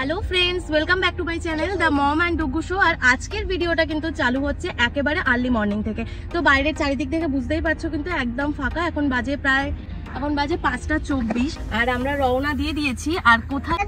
Hello friends, welcome back to my channel the mom and Dugu show. আর আজকের ভিডিওটা কিন্তু চালু হচ্ছে একেবারে আর্লি মর্নিং থেকে। তো বাইরের চারিদিক থেকে বুঝতেই পারছো কিন্তু একদম ফাঁকা। এখন বাজে 5:24 আর আমরা রওনা দিয়ে দিয়েছি। আর কোথায়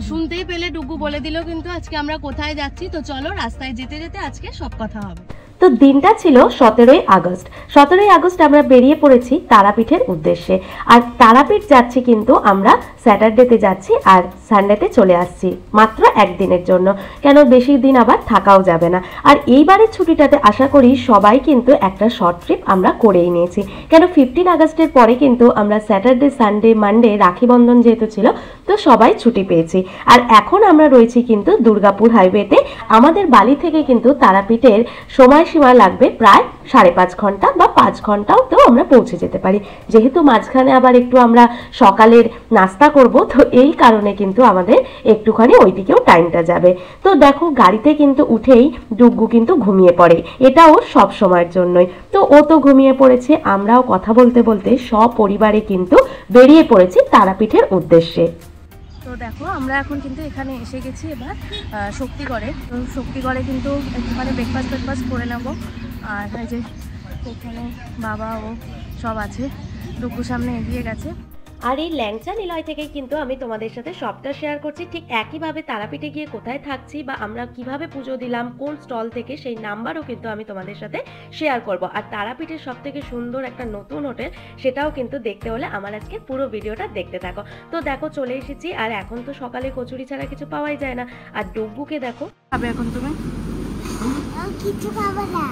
শুনতেই পেলে ডুগু বলে দিল কিন্তু আজকে আমরা কোথায় যাচ্ছি। তো চলো রাস্তায় যেতে যেতে আজকে সব কথা হবে। তো দিনটা ছিল 17ই আগস্ট। 17ই আগস্ট আমরা বেরিয়ে পড়েছি তারাপীঠের উদ্দেশ্যে। আর তারাপীঠ যাচ্ছি কিন্তু আমরা স্যাটারডেতে যাচ্ছি আর সানডেতে চলে আসছি মাত্র একদিনের জন্য, কেন বেশি দিন আবার থাকাও যাবে না। আর এইবারের ছুটিটাতে আশা করি সবাই কিন্তু একটা শর্ট ট্রিপ আমরা করেই নিয়েছি, কেন 15 আগস্টের পরে কিন্তু আমরা Saturday Sunday Monday Rakhi Bandhan যেহেতু ছিল তো সবাই ছুটি পেয়েছি। আর এখন আমরা রয়েছি কিন্তু দুর্গাপুর হাইওয়েতে। আমাদের বালি থেকে কিন্তু তারাপীঠের সময়সীমা লাগবে প্রায় 5.5 ঘন্টা বা 5 ঘন্টাও তো আমরা পৌঁছে যেতে পারি, যেহেতু মাঝখানে আবার একটু আমরা সকালের নাস্তা করব, তো এই কারণে কিন্তু আমাদের একটুখানি ওইদিকেও টাইমটা যাবে। তো দেখো গাড়িতে কিন্তু উঠেই ডুগু কিন্তু ঘুমিয়ে পড়ে, এটাও সব সময়ের জন্যই। তো ও তো ঘুমিয়ে পড়েছে, আমরাও কথা বলতে বলতে সপরিবারে কিন্তু বেরিয়ে পড়েছি তারাপীঠের উদ্দেশ্যে। তো দেখো আমরা এখন কিন্তু এখানে এসে গেছি এবার শক্তিগড়ে। তো শক্তিগড়ে কিন্তু একটুখানি ব্রেকফাস্ট করে নেবো। আর এই যে এখানে বাবা ও সব আছে, ডুগু সামনে এগিয়ে গেছে। আর এই ল্যাংচা নিলয় থেকে কিন্তু আমি তোমাদের সাথে সবটা শেয়ার করছি। ঠিক একইভাবে তারাপীঠে গিয়ে কোথায় থাকছি বা আমরা কিভাবে পুজো দিলাম কোন স্টল থেকে, সেই নাম্বারও কিন্তু আমি তোমাদের সাথে শেয়ার করব। আর তারাপীঠের সব থেকে সুন্দর একটা নতুন হোটেল, সেটাও কিন্তু দেখতে হলে আমার আজকে পুরো ভিডিওটা দেখতে থাকো। তো দেখো চলে এসেছি, আর এখন তো সকালে কচুরি ছাড়া কিছু পাওয়াই যায় না। আর ডুগুকে দেখো খাবে এখন তুমি? কিছু খাবো না।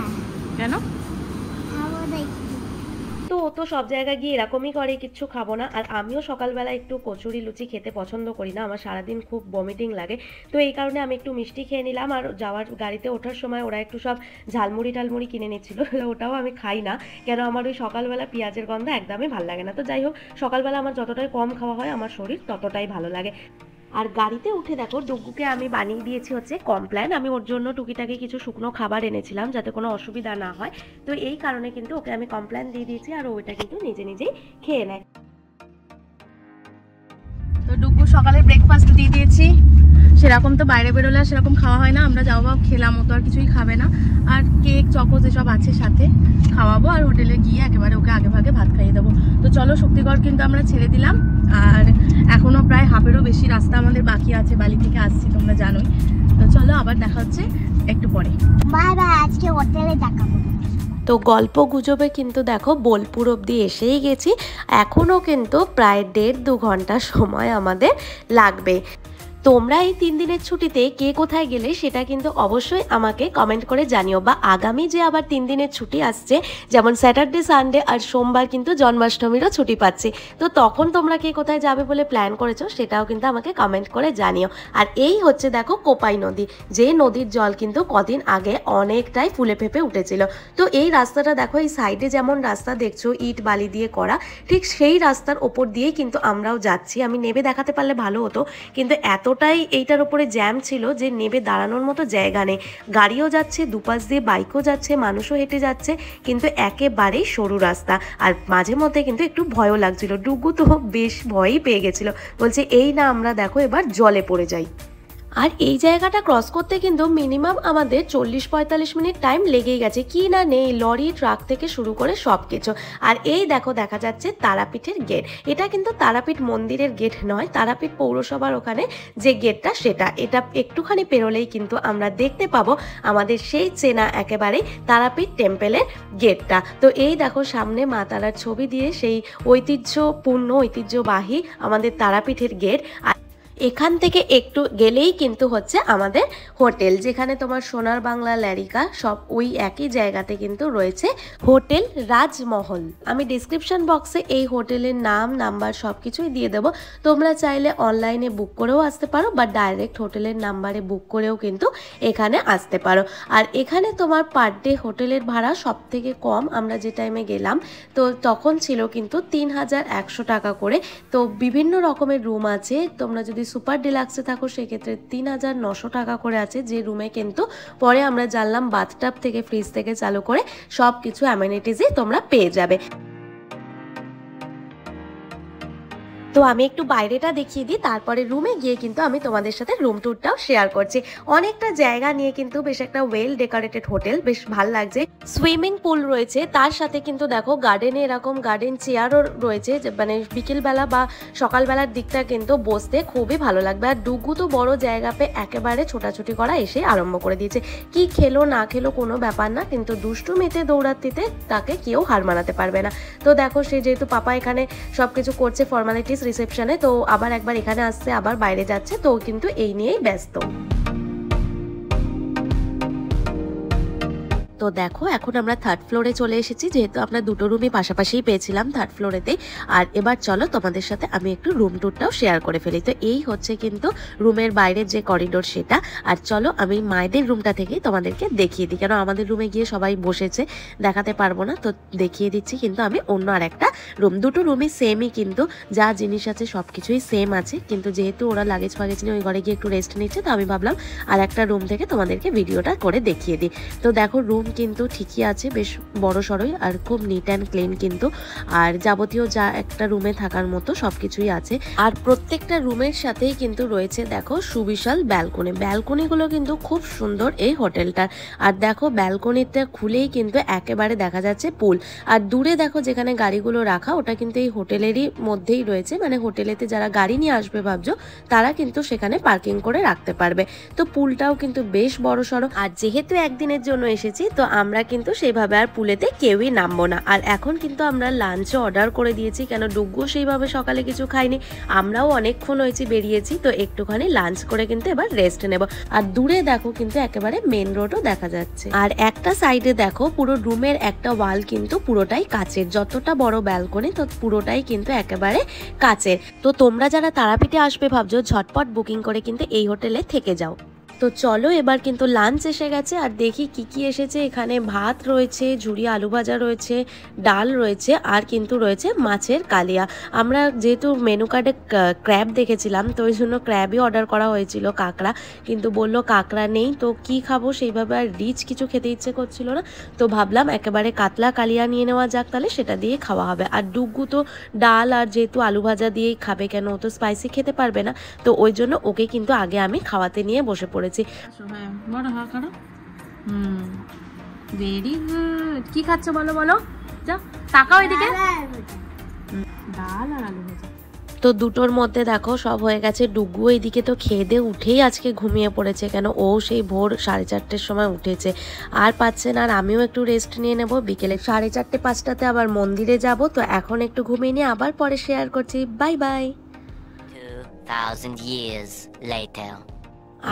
কেন? খাবো না। তো ও তো সব জায়গায় গিয়ে এরকমই করে, কিচ্ছু খাবো না। আর আমিও সকালবেলা একটু কচুরি লুচি খেতে পছন্দ করি না, আমার সারাদিন খুব বমিটিং লাগে। তো এই কারণে আমি একটু মিষ্টি খেয়ে নিলাম। আর যাওয়ার গাড়িতে ওঠার সময় ওরা একটু সব ঝালমুড়ি টালমুড়ি কিনে নিচ্ছিল, ওটাও আমি খাই না, কেন আমার ওই সকালবেলা পেঁয়াজের গন্ধ একদমই ভালো লাগে না। তো যাই হোক, সকালবেলা আমার যতটাই কম খাওয়া হয় আমার শরীর ততটাই ভালো লাগে। আর গাড়িতে উঠে দেখো ডুগুকে আমি বানিয়ে দিয়েছি হচ্ছে কমপ্ল্যান। আমি ওর জন্য টুকিটাকি কিছু শুকনো খাবার এনেছিলাম যাতে কোনো অসুবিধা না হয়, তো এই কারণে কিন্তু ওকে আমি কমপ্ল্যান দিয়ে দিয়েছি আর ওইটা কিন্তু নিজে নিজেই খেয়ে নেয়। তো ডুগু সকালে ব্রেকফাস্ট দিয়ে দিয়েছি। সেরকম তো বাইরে বেরোলে সেরকম খাওয়া হয় না, আমরা যাও বা খেলাম, ও তো আর কিছুই খাবে না। আর কেক চকোজ এসব আছে সাথে, খাওয়াবো। আর হোটেলে গিয়ে একেবারে ওকে আগে ভাগে ভাত খাইয়ে দেবো। তো চলো শক্তিগড় কিন্তু আমরা ছেড়ে দিলাম। আর এখনো প্রায় হাফেরও বেশি রাস্তা আমাদের বাকি আছে, বালি থেকে আসছি তোমরা জানোই। তো চলো আবার দেখা হচ্ছে একটু পরে। বাই বাই, আজকে হোটেলে দেখাবো। তো গল্প গুজবে কিন্তু দেখো বোলপুর অবধি এসেই গেছি। এখনও কিন্তু প্রায় 1.5-2 ঘন্টা সময় আমাদের লাগবে। তোমরা এই 3 দিনের ছুটিতে কে কোথায় গেলে সেটা কিন্তু অবশ্যই আমাকে কমেন্ট করে জানিও। বা আগামী যে আবার 3 দিনের ছুটি আসছে, যেমন স্যাটারডে সানডে আর সোমবার কিন্তু জন্মাষ্টমীরও ছুটি পাচ্ছি, তো তখন তোমরা কে কোথায় যাবে বলে প্ল্যান করেছো সেটাও কিন্তু আমাকে কমেন্ট করে জানিও। আর এই হচ্ছে দেখো কোপাই নদী, যে নদীর জল কিন্তু কদিন আগে অনেকটাই ফুলে ফেপে উঠেছিল। তো এই রাস্তাটা দেখো, এই সাইডে যেমন রাস্তা দেখছো ইট বালি দিয়ে করা, ঠিক সেই রাস্তার ওপর দিয়েই কিন্তু আমরাও যাচ্ছি। আমি নেবে দেখাতে পারলে ভালো হতো, কিন্তু এতটাই এইটার উপরে জ্যাম ছিল যে নেবে দাঁড়ানোর মতো জায়গা নেই। গাড়িও যাচ্ছে, দুপাশ দিয়ে বাইকও যাচ্ছে, মানুষও হেঁটে যাচ্ছে, কিন্তু একেবারেই সরু রাস্তা। আর মাঝে মধ্যে কিন্তু একটু ভয়ও লাগছিল, ডুগু তো বেশ ভয়ই পেয়ে গেছিল, বলছে এই না আমরা দেখো এবার জলে পড়ে যাই। আর এই জায়গাটা ক্রস করতে কিন্তু মিনিমাম আমাদের 40-45 মিনিট টাইম লেগেই গেছে, কি না নেই লরি ট্রাক থেকে শুরু করে সব কিছু। আর এই দেখো দেখা যাচ্ছে তারাপীঠের গেট। এটা কিন্তু তারাপীঠ মন্দিরের গেট নয়, তারাপীঠ পৌরসভার ওখানে যে গেটটা সেটা। এটা একটুখানি পেরোলেই কিন্তু আমরা দেখতে পাবো আমাদের সেই চেনা একেবারে তারাপীঠ টেম্পেলের গেটটা। তো এই দেখো সামনে মা তারার ছবি দিয়ে সেই ঐতিহ্যবাহী আমাদের তারাপীঠের গেট। এখান থেকে একটু গেলেই কিন্তু হচ্ছে আমাদের হোটেল, যেখানে তোমার সোনার বাংলা ল্যারিকা সব ওই একই জায়গাতে কিন্তু রয়েছে হোটেল রাজমহল। আমি ডিসক্রিপশন বক্সে এই হোটেলের নাম নাম্বার সব কিছুই দিয়ে দেবো, তোমরা চাইলে অনলাইনে বুক করেও আসতে পারো বা ডাইরেক্ট হোটেলের নাম্বারে বুক করেও কিন্তু এখানে আসতে পারো। আর এখানে তোমার পার ডে হোটেলের ভাড়া সব থেকে কম, আমরা যে টাইমে গেলাম তো তখন ছিল কিন্তু 3100 টাকা করে। তো বিভিন্ন রকমের রুম আছে, তোমরা যদি সুপার ডিলাক্সে থাকো সেক্ষেত্রে 3900 টাকা করে আছে, যে রুমে কিন্তু পরে আমরা জানলাম বাথটাব থেকে ফ্রিজ থেকে চালু করে সব কিছু অ্যামেনিটিসই তোমরা পেয়ে যাবে। তো আমি একটু বাইরেটা দেখিয়ে দিই, তারপরে রুমে গিয়ে কিন্তু আমি তোমাদের সাথে রুম ট্যুরটাও শেয়ার করছি। অনেকটা জায়গা নিয়ে কিন্তু বেশ একটা ওয়েল ডেকোরেটেড হোটেল, বেশ ভালো লাগছে। সুইমিং পুল রয়েছে, তার সাথে কিন্তু দেখো গার্ডেনে এরকম গার্ডেন চেয়ারও রয়েছে, মানে বিকেলবেলা বা সকালবেলার দিকটা কিন্তু বসতে খুবই ভালো লাগবে। আর ডুগু তো বড় জায়গা পেয়ে একেবারে ছোটাছুটি করা এসে আরম্ভ করে দিয়েছে। কি খেলো না খেলো কোনো ব্যাপার না, কিন্তু দুষ্টু মেতে দৌড়াতিতে তাকে কেউ হার মানাতে পারবে না। তো দেখো সে যেহেতু পাপা এখানে সবকিছু করছে ফর্মালিটিস রিসেপশনে, তো আবার একবার এখানে আসছে আবার বাইরে যাচ্ছে, তো কিন্তু এই নিয়েই ব্যস্ত। তো দেখো এখন আমরা থার্ড ফ্লোরে চলে এসেছি, যেহেতু আমরা দুটো রুমই পাশাপাশিই পেয়েছিলাম থার্ড ফ্লোরেতে। আর এবার চলো তোমাদের সাথে আমি একটু রুম ট্যুরটাও শেয়ার করে ফেলি। তো এই হচ্ছে কিন্তু রুমের বাইরের যে করিডোর সেটা। আর চলো আমি মায়েদের রুমটা থেকে তোমাদেরকে দেখিয়ে দিই, কেন আমাদের রুমে গিয়ে সবাই বসেছে, দেখাতে পারবো না, তো দেখিয়ে দিচ্ছি কিন্তু আমি অন্য আর একটা রুম। দুটো রুমই সেমই, কিন্তু যা জিনিস আছে সব কিছুই সেম আছে, কিন্তু যেহেতু ওরা লাগেজ ফাগেজ নিয়ে ওই ঘরে গিয়ে একটু রেস্ট নিচ্ছে, তো আমি ভাবলাম আর একটা রুম থেকে তোমাদেরকে ভিডিওটা করে দেখিয়ে দিই। তো দেখো রুম কিন্তু ঠিকই আছে, বেশ বড় সড়ই আর খুব নিট অ্যান্ড ক্লিন কিন্তু, আর যাবতীয় যা একটা রুমে থাকার মতো সবকিছুই আছে। আর প্রত্যেকটা রুমের সাথেই কিন্তু রয়েছে দেখো সুবিশাল ব্যালকনি। ব্যালকনিগুলো কিন্তু খুব সুন্দর এই হোটেলটার। আর দেখো ব্যালকনিটা খুলেই কিন্তু একেবারে দেখা যাচ্ছে পুল। আর দূরে দেখো যেখানে গাড়িগুলো রাখা, ওটা কিন্তু এই হোটেলেরই মধ্যেই রয়েছে, মানে হোটেলেতে যারা গাড়ি নিয়ে আসবে ভাবছো তারা কিন্তু সেখানে পার্কিং করে রাখতে পারবে। তো পুলটাও কিন্তু বেশ বড় সড়ো। আর যেহেতু একদিনের জন্য এসেছি, তো আমরা কিন্তু সেইভাবে আর পুলেতে কেউই নামবো না। আর এখন কিন্তু আমরা লাঞ্চও অর্ডার করে দিয়েছি, কেন ডুগ্গু সেইভাবে সকালে কিছু খাইনি, আমরাও অনেকক্ষণ হয়েছি বেরিয়েছি, তো একটুখানি লাঞ্চ করে কিন্তু এবার রেস্ট নেব। আর দূরে দেখো কিন্তু একেবারে মেন রোডও দেখা যাচ্ছে। আর একটা সাইডে দেখো পুরো রুমের একটা ওয়াল কিন্তু পুরোটাই কাচের, যতটা বড় ব্যালকনি তো পুরোটাই কিন্তু একেবারে কাচের। তো তোমরা যারা তারাপীঠে আসবে ভাবছো, ঝটপট বুকিং করে কিন্তু এই হোটেলে থেকে যাও। তো চলো এবার কিন্তু লাঞ্চ এসে গেছে, আর দেখি কি কি এসেছে। এখানে ভাত রয়েছে, ঝুরি আলু ভাজা রয়েছে, ডাল রয়েছে, আর কিন্তু রয়েছে মাছের কালিয়া। আমরা যেহেতু মেনু কার্ডে ক্র্যাব দেখেছিলাম, তো ওই জন্য ক্র্যাবই অর্ডার করা হয়েছিল, কাঁকড়া, কিন্তু বললো কাঁকড়া নেই, তো কি খাবো সেইভাবে আর রিচ কিছু খেতে ইচ্ছে করছিল না, তো ভাবলাম একেবারে কাতলা কালিয়া নিয়ে নেওয়া যাক, তাহলে সেটা দিয়ে খাওয়া হবে। আর ডুগ্গু তো ডাল আর যেহেতু আলু ভাজা দিয়েই খাবে, কেন ও তো স্পাইসি খেতে পারবে না, তো ওই জন্য ওকে কিন্তু আগে আমি খাওয়াতে নিয়ে বসে পড়েছি। Very good. কি খাচ্ছ বলো বলো, যাও তাকাও এদিকে। ডাল আর আলু ভাজা। তো দুটোর মধ্যে দেখো সব হয়ে গেছে। ডুগ্গু এইদিকে তো খেয়ে দিয়ে উঠেই আজকে ঘুমিয়ে পড়েছে, কেন ও সেই ভোর 4:30-র সময় উঠেছে, আর পাচ্ছে না। আর আমিও একটু রেস্ট নিয়ে নেব, বিকেলে 4:30-5টাতে আবার মন্দিরে যাব। তো এখন একটু ঘুমিয়ে নিয়ে আবার পরে শেয়ার করছি। Bye bye. 2000 years later.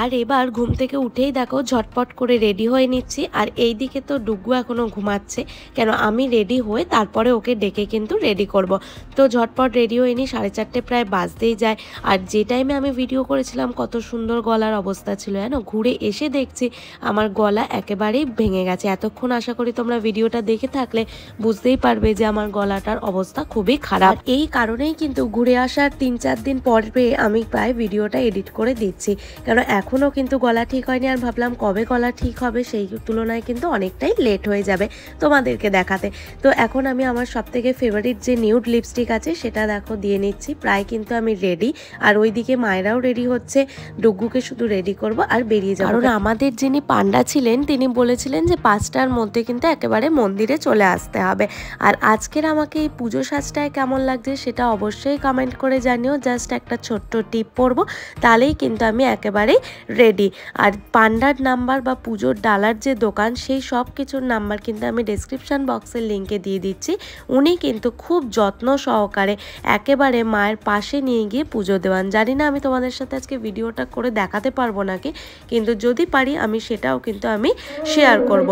আর এবার ঘুম থেকে উঠেই দেখো ঝটপট করে রেডি হয়ে নিচ্ছি। আর এই দিকে তো ডুগ্গু এখনো ঘুমাচ্ছে, কেন আমি রেডি হয়ে তারপরে ওকে ডেকে কিন্তু রেডি করব। তো ঝটপট রেডি হয়ে নিই, 4:30 প্রায় বাজতেই যায়। আর যে টাইমে আমি ভিডিও করেছিলাম কত সুন্দর গলার অবস্থা ছিল, জানো, ঘুরে এসে দেখছি আমার গলা একেবারেই ভেঙে গেছে। এতক্ষণ আশা করি তোমরা ভিডিওটা দেখে থাকলে বুঝতেই পারবে যে আমার গলাটার অবস্থা খুবই খারাপ। এই কারণেই কিন্তু ঘুরে আসার 3-4 দিন পরে আমি প্রায় ভিডিওটা এডিট করে দিচ্ছি, কারণ এখনও কিন্তু গলা ঠিক হয়নি। আর ভাবলাম কবে গলা ঠিক হবে, সেই তুলনায় কিন্তু অনেকটাই লেট হয়ে যাবে তোমাদেরকে দেখাতে। তো এখন আমি আমার সবথেকে ফেভারিট যে নিউড লিপস্টিক আছে সেটা দেখো দিয়ে নিচ্ছি। প্রায় কিন্তু আমি রেডি, আর ওইদিকে মায়েরাও রেডি হচ্ছে। ডুগ্গুকে শুধু রেডি করব আর বেরিয়ে যাবো। কারণ আমাদের যিনি পান্ডা ছিলেন তিনি বলেছিলেন যে 5টার মধ্যে কিন্তু একেবারে মন্দিরে চলে আসতে হবে। আর আজকের আমাকে এই পুজো সাজটায় কেমন লাগছে সেটা অবশ্যই কমেন্ট করে জানিও। জাস্ট একটা ছোট্ট টিপ পরবো, তাহলেই কিন্তু আমি একেবারেই রেডি। আর পান্ডার নাম্বার বা পুজোর ডালার যে দোকান, সেই সব কিছুর নাম্বার কিন্তু আমি ডেসক্রিপশন বক্সের লিঙ্কে দিয়ে দিচ্ছি। উনি কিন্তু খুব যত্ন সহকারে একেবারে মায়ের পাশে নিয়ে গিয়ে পুজো দেওয়ান। জানি না আমি তোমাদের সাথে আজকে ভিডিওটা করে দেখাতে পারবো নাকি, কিন্তু যদি পারি আমি সেটাও কিন্তু আমি শেয়ার করব।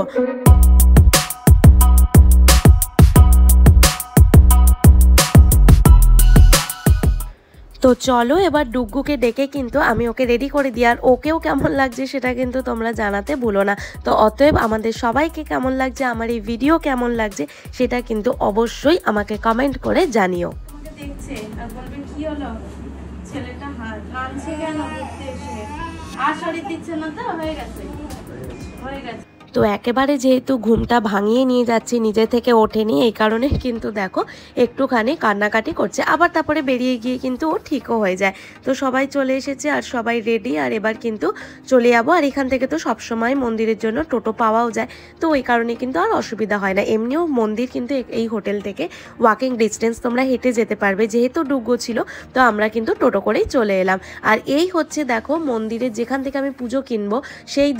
তো চলো এবার ডুগ্গুকে ডেকে কিন্তু আমি ওকে রেডি করে দিই। আর ওকেও কেমন লাগছে সেটা কিন্তু তোমরা জানাতে ভুলো না। তো অতএব আমাদের সবাইকে কেমন লাগছে, আমার এই ভিডিও কেমন লাগছে সেটা কিন্তু অবশ্যই আমাকে কমেন্ট করে জানিও। দেখছে আর বলবে কি হলো, ছেলেটা কাঁদছে কেন, ঘুরতে এসে আর শরীর দিচ্ছে না, তো হয়ে গেছে হয়ে গেছে। তো একেবারে যেহেতু ঘুমটা ভাঙিয়ে নিয়ে যাচ্ছি, নিজে থেকে ওঠেনি, এই কারণে কিন্তু দেখো একটুখানি কান্নাকাটি করছে। আবার তারপরে বেরিয়ে গিয়ে কিন্তু ও ঠিকও হয়ে যায়। তো সবাই চলে এসেছে আর সবাই রেডি, আর এবার কিন্তু চলে যাবো। আর এখান থেকে তো সবসময় মন্দিরের জন্য টোটো পাওয়াও যায়, তো ওই কারণে কিন্তু আর অসুবিধা হয় না। এমনিও মন্দির কিন্তু এই হোটেল থেকে ওয়াকিং ডিস্টেন্স, তোমরা হেঁটে যেতে পারবে। যেহেতু ডুগ্গু ছিল তো আমরা কিন্তু টোটো করেই চলে এলাম। আর এই হচ্ছে দেখো মন্দিরের যেখান থেকে আমি পুজো কিনবো সেই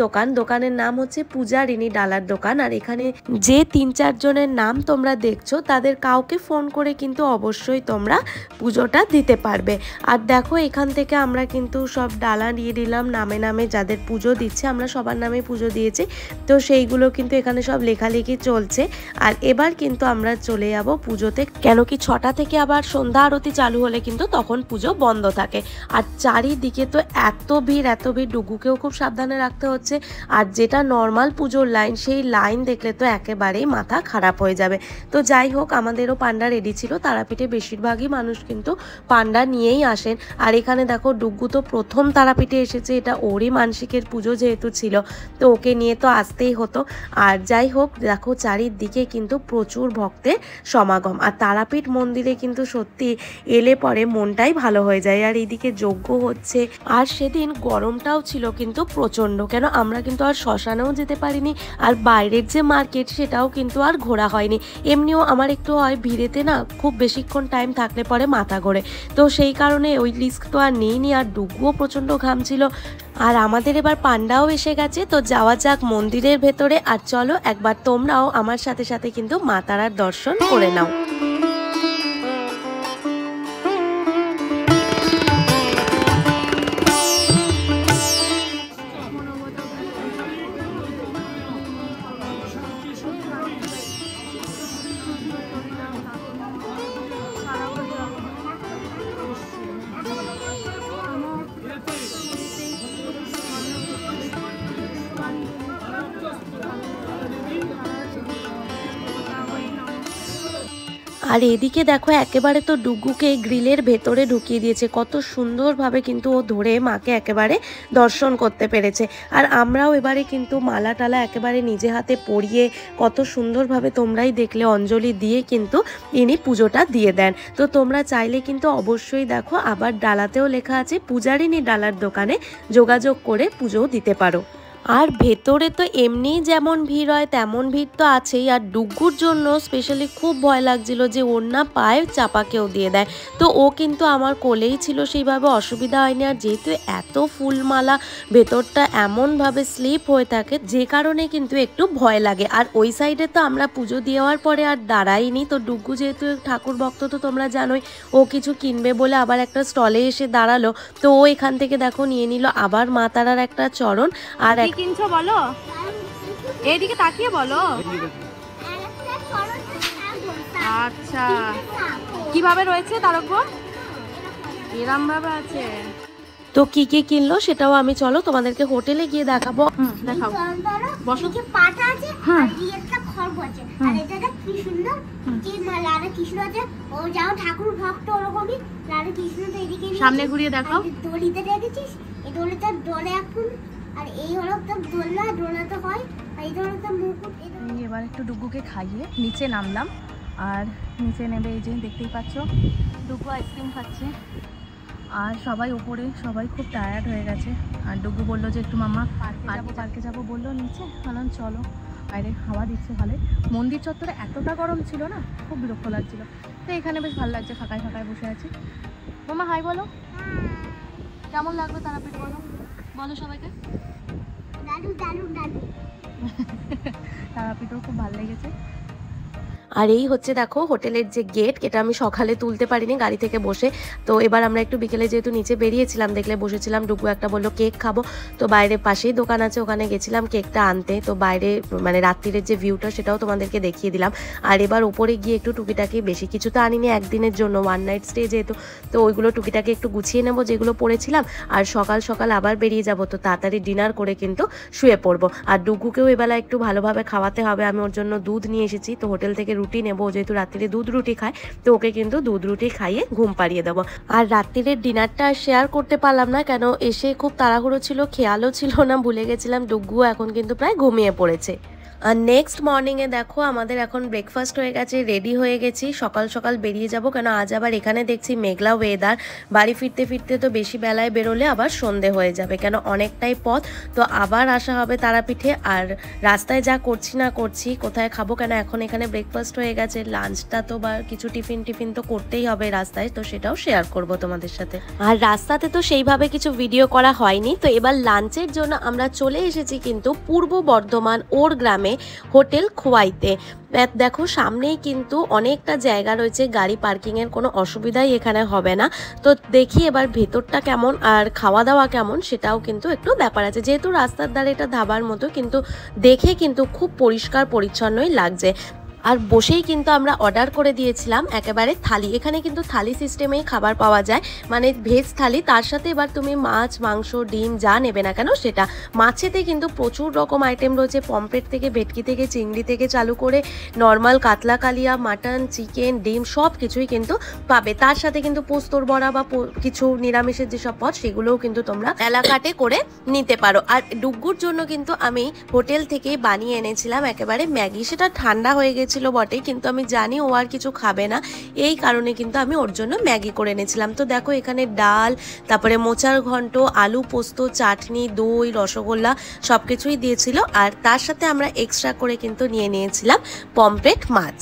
দোকানের নাম হচ্ছে পূজারিনী ডালার দোকান। আর এখানে যে 3-4 জনের নাম তোমরা দেখছো তাদের কাউকে ফোন করে কিন্তু অবশ্যই তোমরা পুজোটা দিতে পারবে। আর দেখো এখান থেকে আমরা কিন্তু সব ডালা নিয়ে নিলাম নামে নামে, যাদের পুজো দিচ্ছে আমরা সবার নামে পুজো দিয়েছি, তো সেইগুলো কিন্তু এখানে সব লেখালেখি চলছে। আর এবার কিন্তু আমরা চলে যাব পুজোতে, কেন কি 6টা থেকে আবার সন্ধ্যা আরতি চালু হলে কিন্তু তখন পুজো বন্ধ থাকে। আর চারিদিকে তো এত ভিড় ডুগুকেও খুব সাবধানে রাখতে হচ্ছে। আর যেটা নর্মাল পুজোর লাইন, সেই লাইন দেখলে তো একেবারেই মাথা খারাপ হয়ে যাবে। তো যাই হোক, আমাদেরও পান্ডা রেডি ছিল। তারাপীঠে বেশিরভাগই মানুষ কিন্তু পান্ডা নিয়েই আসেন। আর এখানে দেখো ডুগ্গু তো প্রথম তারাপীঠে এসেছে, এটা ওরই মানসিকের পুজো যেহেতু ছিল, তো ওকে নিয়ে তো আসতেই হতো। আর যাই হোক দেখো চারিদিকে কিন্তু প্রচুর ভক্তের সমাগম। আর তারাপীঠ মন্দিরে কিন্তু সত্যি এলে পরে মনটাই ভালো হয়ে যায়। আর এইদিকে যজ্ঞ হচ্ছে। আর সেদিন গরমটাও ছিল কিন্তু প্রচণ্ড, কেন আমরা কিন্তু আর শ্মশানেও যেতে পারিনি, আর বাইরের যে মার্কেট সেটাও কিন্তু আর ঘোরা হয়নি। এমনিও আমার একটু হয় ভিড়েতে না খুব বেশিক্ষণ টাইম থাকলে পরে মাথা ঘোরে, তো সেই কারণে ওই রিস্ক তো আর নিইনি। আর ডুগুও প্রচণ্ড ঘামছিল। আর আমাদের এবার পান্ডাও এসে গেছে, তো যাওয়া যাক মন্দিরের ভেতরে। আর চলো একবার তোমরাও আমার সাথে সাথে কিন্তু মা তারার দর্শন করে নাও। আর এদিকে দেখো একেবারে তো ডুগুকে গ্রিলের ভেতরে ঢুকিয়ে দিয়েছে, কত সুন্দরভাবে কিন্তু ও ধরে মাকে একেবারে দর্শন করতে পেরেছে। আর আমরাও এবারে কিন্তু মালা টালা একেবারে নিজে হাতে পরিয়ে কত সুন্দরভাবে তোমরাই দেখলে অঞ্জলি দিয়ে কিন্তু ইনি পুজোটা দিয়ে দেন। তো তোমরা চাইলে কিন্তু অবশ্যই দেখো আবার ডালাতেও লেখা আছে পূজারিনী ডালার দোকানে যোগাযোগ করে পুজোও দিতে পারো। আর ভেতরে তো এমনিই যেমন ভিড় হয় তেমন ভিড় তো আছেই। আর ডুগ্গুর জন্য স্পেশালি খুব ভয় লাগছিল যে ওর না পায়ে চাপা কেউ দিয়ে দেয়, তো ও কিন্তু আমার কোলেই ছিল, সেইভাবে অসুবিধা হয়নি। আর যেহেতু এত ফুলমালা ভেতরটা এমনভাবে স্লিপ হয়ে থাকে, যে কারণে কিন্তু একটু ভয় লাগে। আর ওই সাইডে তো আমরা পুজো দেওয়ার পরে আর দাঁড়াইনি, তো ডুগ্গু যেহেতু ঠাকুর ভক্ত তো তোমরা জানোই, ও কিছু কিনবে বলে আবার একটা স্টলে এসে দাঁড়ালো। তো ও এখান থেকে দেখো নিয়ে নিল আবার মা তারার একটা চরণ। আর কিনছো বলো, এইদিকে তাকিয়ে বলো। আচ্ছা, কিভাবে রয়েছে তারক এরম ভাবে আছে। তো কি কি কিনলো সেটাও আমি চলো তোমাদেরকে হোটেলে গিয়ে দেখাবো। দেখাও, বসো। পাটা আছে আর একটা খড়গ আছে, আর এটা কি সুন্দর কি লাড়া কৃষ্ণ আছে। ও যাও ঠাকুর ভক্ত ওরকমই লাড়া কৃষ্ণ। তো এদিকে সামনে ঘুরিয়ে দেখাও। দড়িতে রেখেছিস, এই দড়িটা দোলে এখন। আর এই হলো তো দোলাতে হয়, আর এই হলো তো মুকুট। এবার একটু ডুগুকে খাইয়ে নিচে নামলাম। আর নিচে নেবে এই যে দেখতেই পাচ্ছ ডুগু আইসক্রিম খাচ্ছে। আর সবাই ওপরে, সবাই খুব টায়ার্ড হয়ে গেছে। আর ডুগু বললো যে একটু মামা পার্কে যাবো বললো নিচে। বললাম চলো, বাইরে হাওয়া দিচ্ছে ভালোই। মন্দির চত্বরে এতটা গরম ছিল না, খুব বিরক্ত লাগছিল। তো এখানে বেশ ভালো লাগছে, ফাঁকায় ফাঁকায় বসে আছি। মামা হাই বলো, কেমন লাগবে তারাপীঠ বলো, বলো সবাইকে। তারাপীঠও খুব ভালো লেগেছে। আর এই হচ্ছে দেখো হোটেলের যে গেট, এটা আমি সকালে তুলতে পারিনি গাড়ি থেকে বসে। তো এবার আমরা একটু বিকেলে যেহেতু নিচে বেরিয়েছিলাম, দেখলে বসেছিলাম। ডুগু একটা বললো কেক খাবো, তো বাইরে পাশেই দোকান আছে, ওখানে গেছিলাম কেকটা আনতে। তো বাইরে মানে রাত্রিরের যে ভিউটা সেটাও তোমাদেরকে দেখিয়ে দিলাম। আর এবার ওপরে গিয়ে একটু টুকিটাকি, বেশি কিছু তো আনিনি একদিনের জন্য, 1 নাইট স্টে যেহেতু, তো ওইগুলো টুকিটাকি একটু গুছিয়ে নেবো যেগুলো পড়েছিলাম। আর সকাল সকাল আবার বেরিয়ে যাব, তো তাড়াতাড়ি ডিনার করে কিন্তু শুয়ে পড়বো। আর ডুগুকেও এবেলা একটু ভালোভাবে খাওয়াতে হবে। আমি ওর জন্য দুধ নিয়ে এসেছি, তো হোটেল থেকে রুটি নেবো, যেহেতু রাত্রিরে দুধ রুটি খায়, তো ওকে কিন্তু দুধ রুটি খাইয়ে ঘুম পাড়িয়ে দেবো। আর রাত্রিরের ডিনারটা শেয়ার করতে পারলাম না, কেন এসে খুব তাড়াহুড়ো ছিল, খেয়ালও ছিল না, ভুলে গেছিলাম। ডুগ্গু এখন কিন্তু প্রায় ঘুমিয়ে পড়েছে। আর নেক্সট মর্নিংয়ে দেখো আমাদের এখন ব্রেকফাস্ট হয়ে গেছে, রেডি হয়ে গেছি, সকাল সকাল বেরিয়ে যাব, কেন আজ আবার এখানে দেখছি মেঘলা ওয়েদার। বাড়ি ফিরতে ফিরতে তো বেশি বেলায় বেরোলে আবার সন্ধে হয়ে যাবে, কেন অনেকটাই পথ, তো আবার আসা হবে তারাপীঠে। আর রাস্তায় যা করছি না করছি, কোথায় খাবো, কেন এখন এখানে ব্রেকফাস্ট হয়ে গেছে, লাঞ্চটা তো বা কিছু টিফিন তো করতেই হবে রাস্তায়, তো সেটাও শেয়ার করব তোমাদের সাথে। আর রাস্তাতে তো সেইভাবে কিছু ভিডিও করা হয়নি। তো এবার লাঞ্চের জন্য আমরা চলে এসেছি কিন্তু পূর্ব বর্ধমান ওর গ্রামে হোটেল খোয়াইতে। দেখো সামনেই কিন্তু অনেকটা জায়গা রয়েছে, গাড়ি পার্কিংয়ের কোনো অসুবিধাই এখানে হবে না। তো দেখি এবার ভেতরটা কেমন আর খাওয়া দাওয়া কেমন, সেটাও কিন্তু একটু ব্যাপার আছে, যেহেতু রাস্তার ধারে এটা ধাবার মতো, কিন্তু দেখে কিন্তু খুব পরিষ্কার পরিচ্ছন্নই লাগছে। আর বসেই কিন্তু আমরা অর্ডার করে দিয়েছিলাম একেবারে থালি। এখানে কিন্তু থালি সিস্টেমেই খাবার পাওয়া যায়, মানে ভেজ থালি, তার সাথে এবার তুমি মাছ, মাংস, ডিম যা নেবে না কেন সেটা। মাছেতে কিন্তু প্রচুর রকম আইটেম রয়েছে, পমফ্রেট থেকে, ভেটকি থেকে, চিংড়ি থেকে চালু করে নর্মাল কাতলা কালিয়া, মাটন, চিকেন, ডিম সব কিছুই কিন্তু পাবে। তার সাথে কিন্তু পোস্তর বড়া বা কিছু নিরামিষের যেসব পদ, সেগুলোও কিন্তু তোমরা এলাকাটে করে নিতে পারো। আর ডুগ্গুর জন্য কিন্তু আমি হোটেল থেকেই বানিয়ে এনেছিলাম একেবারে ম্যাগি। সেটা ঠান্ডা হয়ে গেছে ছিল বটে, কিন্তু আমি জানি ও আর কিছু খাবে না, এই কারণে কিন্তু আমি ওর জন্য ম্যাগি করে এনেছিলাম। তো দেখো এখানে ডাল, তারপরে মোচার ঘন্ট, আলু পোস্ত, চাটনি, দই, রসগোল্লা সবকিছুই দিয়েছিল। আর তার সাথে আমরা এক্সট্রা করে কিন্তু নিয়ে নিয়েছিলাম পমফ্রেট মাছ।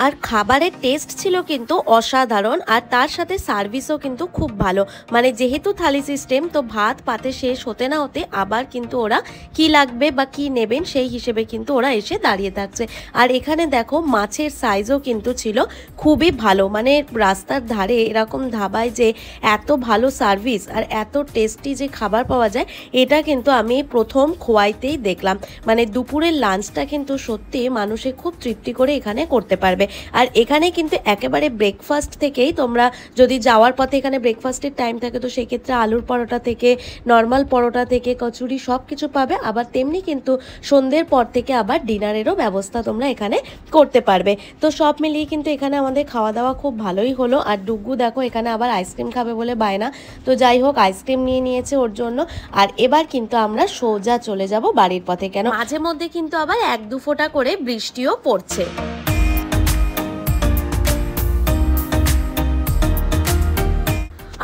আর খাবারের টেস্ট ছিল কিন্তু অসাধারণ, আর তার সাথে সার্ভিসও কিন্তু খুব ভালো। মানে যেহেতু থালি সিস্টেম, তো ভাত পাতে শেষ হতে না হতে আবার কিন্তু ওরা কি লাগবে বা কি নেবেন সেই হিসেবে কিন্তু ওরা এসে দাঁড়িয়ে থাকছে। আর এখানে দেখো মাছের সাইজও কিন্তু ছিল খুবই ভালো, মানে রাস্তার ধারে এরকম ধাবায় যে এত ভালো সার্ভিস আর এত টেস্টি যে খাবার পাওয়া যায়, এটা কিন্তু আমি প্রথম খোয়াইতেই দেখলাম। মানে দুপুরের লাঞ্চটা কিন্তু সত্যি মানুষে খুব তৃপ্তি করে এখানে করতে পারবে। আর এখানে কিন্তু একেবারে ব্রেকফাস্ট থেকেই তোমরা যদি যাওয়ার পথে এখানে ব্রেকফাস্টের টাইম থাকে, তো সেই ক্ষেত্রে আলুর পরোটা থেকে, নর্মাল পরোটা থেকে, কচুরি সব কিছু পাবে। আবার তেমনি কিন্তু সন্ধ্যের পর থেকে আবার ডিনারেরও ব্যবস্থা তোমরা এখানে করতে পারবে। তো সব মিলিয়ে কিন্তু এখানে আমাদের খাওয়া দাওয়া খুব ভালোই হলো। আর ডুগ্গু দেখো এখানে আবার আইসক্রিম খাবে বলে বায়না, তো যাই হোক আইসক্রিম নিয়ে নিয়েছে ওর জন্য। আর এবার কিন্তু আমরা সোজা চলে যাব বাড়ির পথে, কেন মাঝে মধ্যে কিন্তু আবার 1-2 ফোঁটা করে বৃষ্টিও পড়ছে।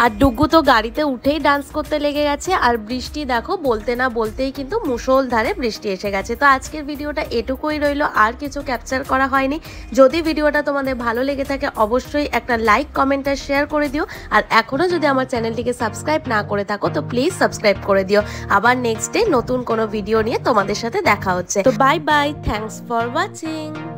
আর ডুগ্গু তো গাড়িতে উঠেই ডান্স করতে লেগে গেছে। আর বৃষ্টি দেখো বলতে না বলতেই কিন্তু মুষলধারে বৃষ্টি এসে গেছে। তো আজকের ভিডিওটা এটুকুই রইলো, আর কিছু ক্যাপচার করা হয়নি। যদি ভিডিওটা তোমাদের ভালো লেগে থাকে অবশ্যই একটা লাইক, কমেন্ট আর শেয়ার করে দিও। আর এখনও যদি আমার চ্যানেলটিকে সাবস্ক্রাইব না করে থাকো তো প্লিজ সাবস্ক্রাইব করে দিও। আবার নেক্সট ডে নতুন কোনো ভিডিও নিয়ে তোমাদের সাথে দেখা হচ্ছে। তো bye bye, thanks for watching.